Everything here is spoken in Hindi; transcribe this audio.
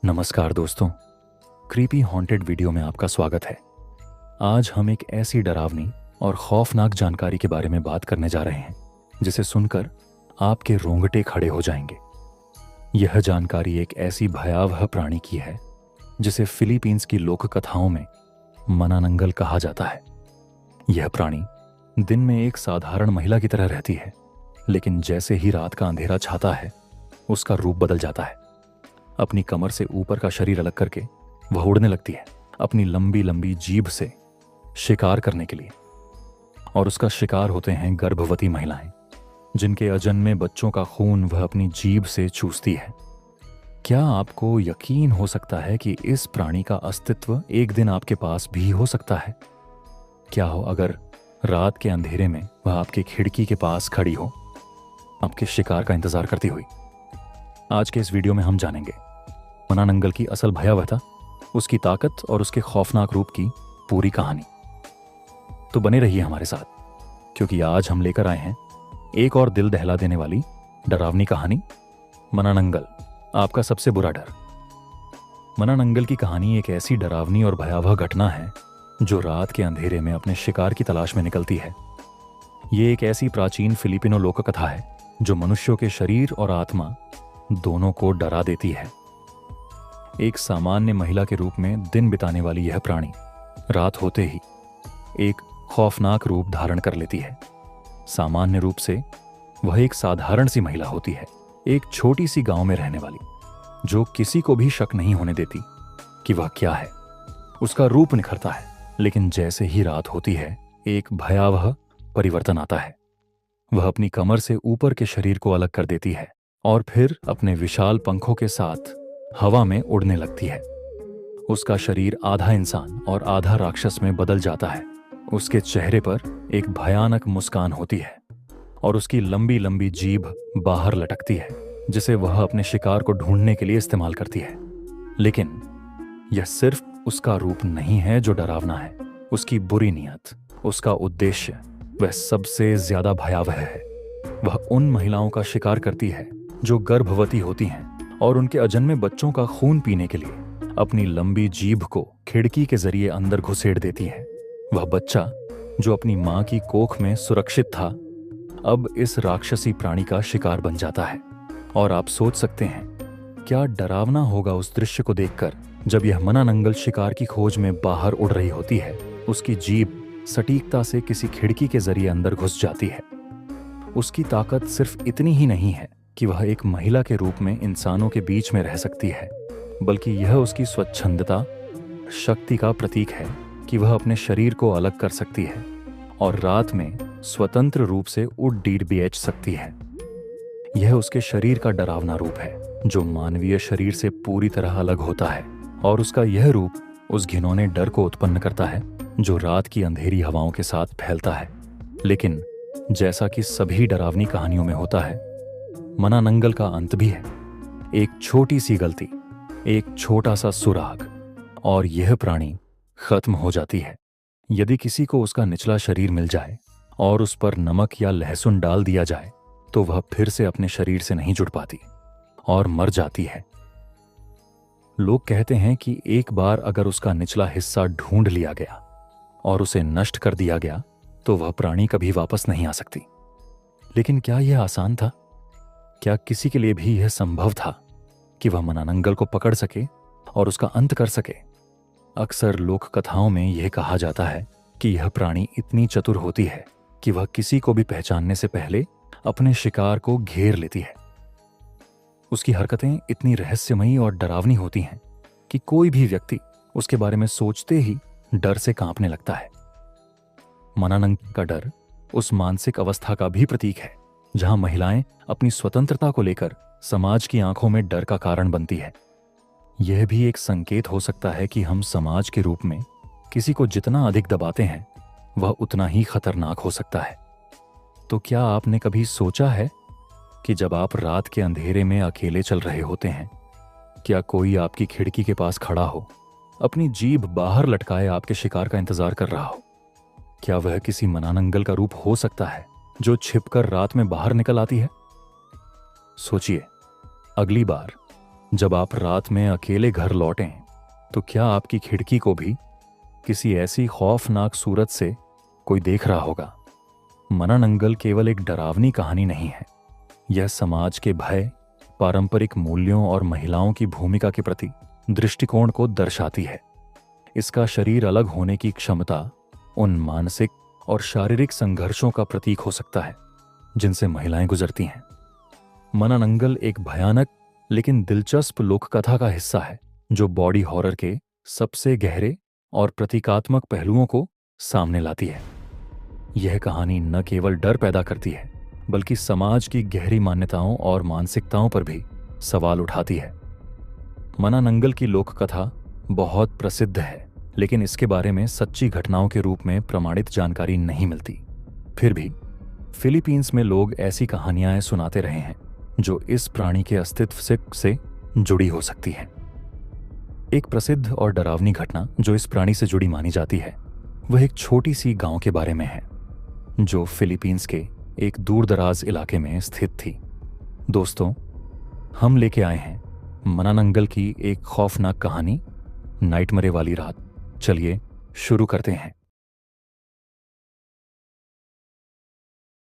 नमस्कार दोस्तों, क्रीपी हॉन्टेड वीडियो में आपका स्वागत है। आज हम एक ऐसी डरावनी और खौफनाक जानकारी के बारे में बात करने जा रहे हैं जिसे सुनकर आपके रोंगटे खड़े हो जाएंगे। यह जानकारी एक ऐसी भयावह प्राणी की है जिसे फिलीपींस की लोक कथाओं में मनानंगल कहा जाता है। यह प्राणी दिन में एक साधारण महिला की तरह रहती है, लेकिन जैसे ही रात का अंधेरा छाता है उसका रूप बदल जाता है। अपनी कमर से ऊपर का शरीर अलग करके वह उड़ने लगती है, अपनी लंबी लंबी जीभ से शिकार करने के लिए। और उसका शिकार होते हैं गर्भवती महिलाएं, जिनके अजन्मे बच्चों का खून वह अपनी जीभ से चूसती है। क्या आपको यकीन हो सकता है कि इस प्राणी का अस्तित्व एक दिन आपके पास भी हो सकता है? क्या हो अगर रात के अंधेरे में वह आपकी खिड़की के पास खड़ी हो, आपके शिकार का इंतजार करती हुई? आज के इस वीडियो में हम जानेंगे मनानंगल की असल भयावहता, उसकी ताकत और उसके खौफनाक रूप की पूरी कहानी। तो बने रहिए हमारे साथ, क्योंकि आज हम लेकर आए हैं एक और दिल दहला देने वाली डरावनी कहानी, मनानंगल, आपका सबसे बुरा डर। मनानंगल की कहानी एक ऐसी डरावनी और भयावह घटना है जो रात के अंधेरे में अपने शिकार की तलाश में निकलती है। ये एक ऐसी प्राचीन फिलिपिनो लोक कथा है जो मनुष्यों के शरीर और आत्मा दोनों को डरा देती है। एक सामान्य महिला के रूप में दिन बिताने वाली यह प्राणी रात होते ही एक खौफनाक रूप धारण कर लेती है। सामान्य रूप से वह एक साधारण सी महिला होती है, एक छोटी सी गांव में रहने वाली, जो किसी को भी शक नहीं होने देती कि वह क्या है। उसका रूप निखरता है, लेकिन जैसे ही रात होती है एक भयावह परिवर्तन आता है। वह अपनी कमर से ऊपर के शरीर को अलग कर देती है और फिर अपने विशाल पंखों के साथ हवा में उड़ने लगती है। उसका शरीर आधा इंसान और आधा राक्षस में बदल जाता है। उसके चेहरे पर एक भयानक मुस्कान होती है और उसकी लंबी लंबी जीभ बाहर लटकती है, जिसे वह अपने शिकार को ढूंढने के लिए इस्तेमाल करती है। लेकिन यह सिर्फ उसका रूप नहीं है जो डरावना है, उसकी बुरी नीयत, उसका उद्देश्य वह सबसे ज्यादा भयावह है। वह उन महिलाओं का शिकार करती है जो गर्भवती होती हैं और उनके अजन्मे बच्चों का खून पीने के लिए अपनी लंबी जीभ को खिड़की के जरिए अंदर घुसेड़ देती है। वह बच्चा जो अपनी मां की कोख में सुरक्षित था, अब इस राक्षसी प्राणी का शिकार बन जाता है। और आप सोच सकते हैं क्या डरावना होगा उस दृश्य को देखकर जब यह मनानंगल शिकार की खोज में बाहर उड़ रही होती है। उसकी जीभ सटीकता से किसी खिड़की के जरिए अंदर घुस जाती है। उसकी ताकत सिर्फ इतनी ही नहीं है कि वह एक महिला के रूप में इंसानों के बीच में रह सकती है, बल्कि यह उसकी स्वच्छंदता, शक्ति का प्रतीक है कि वह अपने शरीर को अलग कर सकती है और रात में स्वतंत्र रूप से उड़ डीर बेच सकती है। यह उसके शरीर का डरावना रूप है जो मानवीय शरीर से पूरी तरह अलग होता है, और उसका यह रूप उस घिनौने डर को उत्पन्न करता है जो रात की अंधेरी हवाओं के साथ फैलता है। लेकिन जैसा कि सभी डरावनी कहानियों में होता है, मनानंगल का अंत भी है। एक छोटी सी गलती, एक छोटा सा सुराग, और यह प्राणी खत्म हो जाती है। यदि किसी को उसका निचला शरीर मिल जाए और उस पर नमक या लहसुन डाल दिया जाए तो वह फिर से अपने शरीर से नहीं जुड़ पाती और मर जाती है। लोग कहते हैं कि एक बार अगर उसका निचला हिस्सा ढूंढ लिया गया और उसे नष्ट कर दिया गया तो वह प्राणी कभी वापस नहीं आ सकती। लेकिन क्या यह आसान था? क्या किसी के लिए भी यह संभव था कि वह मनानंगल को पकड़ सके और उसका अंत कर सके? अक्सर लोक कथाओं में यह कहा जाता है कि यह प्राणी इतनी चतुर होती है कि वह किसी को भी पहचानने से पहले अपने शिकार को घेर लेती है। उसकी हरकतें इतनी रहस्यमयी और डरावनी होती हैं कि कोई भी व्यक्ति उसके बारे में सोचते ही डर से कांपने लगता है। मनानंगल का डर उस मानसिक अवस्था का भी प्रतीक है जहां महिलाएं अपनी स्वतंत्रता को लेकर समाज की आंखों में डर का कारण बनती है। यह भी एक संकेत हो सकता है कि हम समाज के रूप में किसी को जितना अधिक दबाते हैं वह उतना ही खतरनाक हो सकता है। तो क्या आपने कभी सोचा है कि जब आप रात के अंधेरे में अकेले चल रहे होते हैं, क्या कोई आपकी खिड़की के पास खड़ा हो, अपनी जीभ बाहर लटकाए आपके शिकार का इंतजार कर रहा हो? क्या वह किसी मनानंगल का रूप हो सकता है जो छिपकर रात में बाहर निकल आती है? सोचिए, अगली बार जब आप रात में अकेले घर लौटें तो क्या आपकी खिड़की को भी किसी ऐसी खौफनाक सूरत से कोई देख रहा होगा? मनानंगल केवल एक डरावनी कहानी नहीं है, यह समाज के भय, पारंपरिक मूल्यों और महिलाओं की भूमिका के प्रति दृष्टिकोण को दर्शाती है। इसका शरीर अलग होने की क्षमता उन मानसिक और शारीरिक संघर्षों का प्रतीक हो सकता है जिनसे महिलाएं गुजरती हैं। मनानंगल एक भयानक लेकिन दिलचस्प लोक कथा का हिस्सा है जो बॉडी हॉरर के सबसे गहरे और प्रतीकात्मक पहलुओं को सामने लाती है। यह कहानी न केवल डर पैदा करती है बल्कि समाज की गहरी मान्यताओं और मानसिकताओं पर भी सवाल उठाती है। मनानंगल की लोक कथा बहुत प्रसिद्ध है, लेकिन इसके बारे में सच्ची घटनाओं के रूप में प्रमाणित जानकारी नहीं मिलती। फिर भी फिलीपींस में लोग ऐसी कहानियां सुनाते रहे हैं जो इस प्राणी के अस्तित्व से जुड़ी हो सकती हैं। एक प्रसिद्ध और डरावनी घटना जो इस प्राणी से जुड़ी मानी जाती है वह एक छोटी सी गांव के बारे में है जो फिलीपींस के एक दूरदराज इलाके में स्थित थी। दोस्तों, हम लेके आए हैं मनानंगल की एक खौफनाक कहानी, नाइटमरे वाली रात। चलिए शुरू करते हैं।